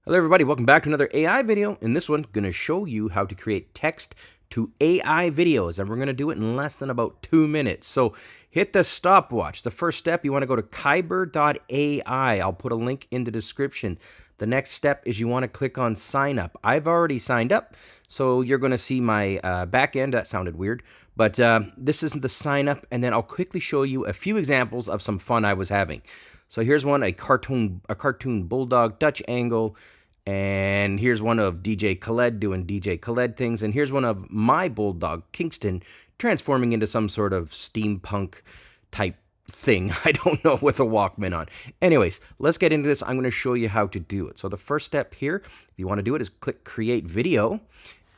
Hello everybody, welcome back to another AI video. In this one, I'm going to show you how to create text to AI videos, and we're going to do it in less than about 2 minutes. So hit the stopwatch. The first step, you want to go to kyber.ai. I'll put a link in the description. The next step is you want to click on sign up. I've already signed up, so you're going to see my back end. That sounded weird, but this isn't the sign up, and then I'll quickly show you a few examples of some fun I was having. So here's one, a cartoon bulldog Dutch angle, and here's one of DJ Khaled doing DJ Khaled things, and here's one of my bulldog Kingston transforming into some sort of steampunk type thing. I don't know, with a Walkman on. Anyways, let's get into this. I'm going to show you how to do it. So the first step here, if you want to do it, is click create video.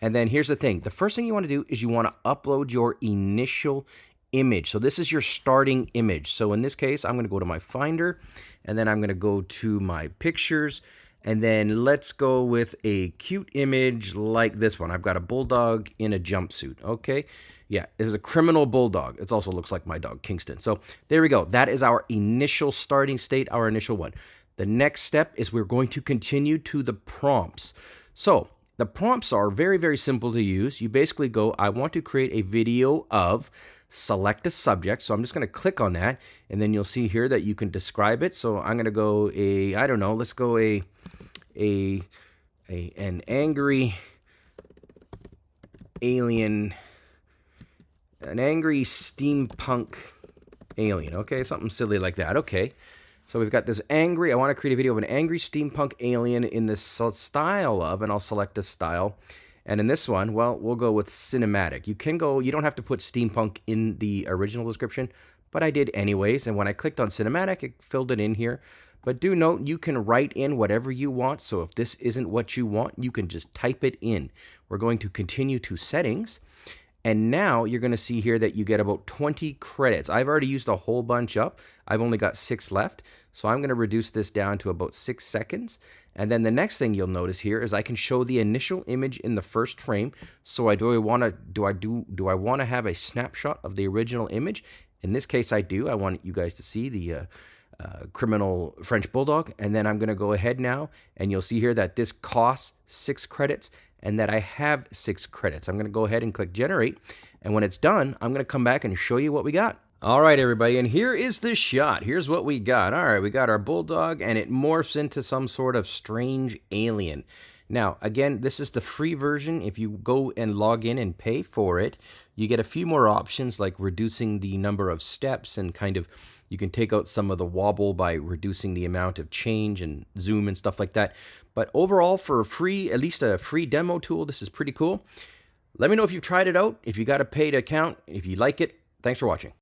And then here's the thing. The first thing you want to do is you want to upload your initial image. So this is your starting image. So in this case, I'm going to go to my Finder, and then I'm going to go to my pictures, and then let's go with a cute image like this one. I've got a bulldog in a jumpsuit. Okay. Yeah, it is a criminal bulldog. It also looks like my dog, Kingston. So there we go. That is our initial starting state, our initial one. The next step is we're going to continue to the prompts. So the prompts are very, very simple to use. You basically go, I want to create a video of, select a subject. So I'm just going to click on that, and then you'll see here that you can describe it. So I'm going to go I don't know, let's go an angry alien, an angry steampunk alien. Okay, something silly like that. Okay. So we've got this angry, I want to create a video of an angry steampunk alien in this style of, and I'll select a style. And in this one, well, we'll go with cinematic. You don't have to put steampunk in the original description, but I did anyways. And when I clicked on cinematic, it filled it in here. But do note, you can write in whatever you want. So if this isn't what you want, you can just type it in. We're going to continue to settings. And now you're going to see here that you get about 20 credits. I've already used a whole bunch up. I've only got 6 left. So I'm going to reduce this down to about 6 seconds. And then the next thing you'll notice here is I can show the initial image in the first frame. So do I want to have a snapshot of the original image? In this case, I do. I want you guys to see the criminal French bulldog. And then I'm going to go ahead now, and you'll see here that this costs 6 credits and that I have 6 credits. I'm going to go ahead and click generate. And when it's done, I'm going to come back and show you what we got. All right, everybody, and here is the shot. Here's what we got. All right, we got our bulldog, and it morphs into some sort of strange alien. Now, again, this is the free version. If you go and log in and pay for it, you get a few more options, like reducing the number of steps, and kind of you can take out some of the wobble by reducing the amount of change and zoom and stuff like that. But overall, for a free, at least a free demo tool, this is pretty cool. Let me know if you've tried it out, if you got a paid account, if you like it. Thanks for watching.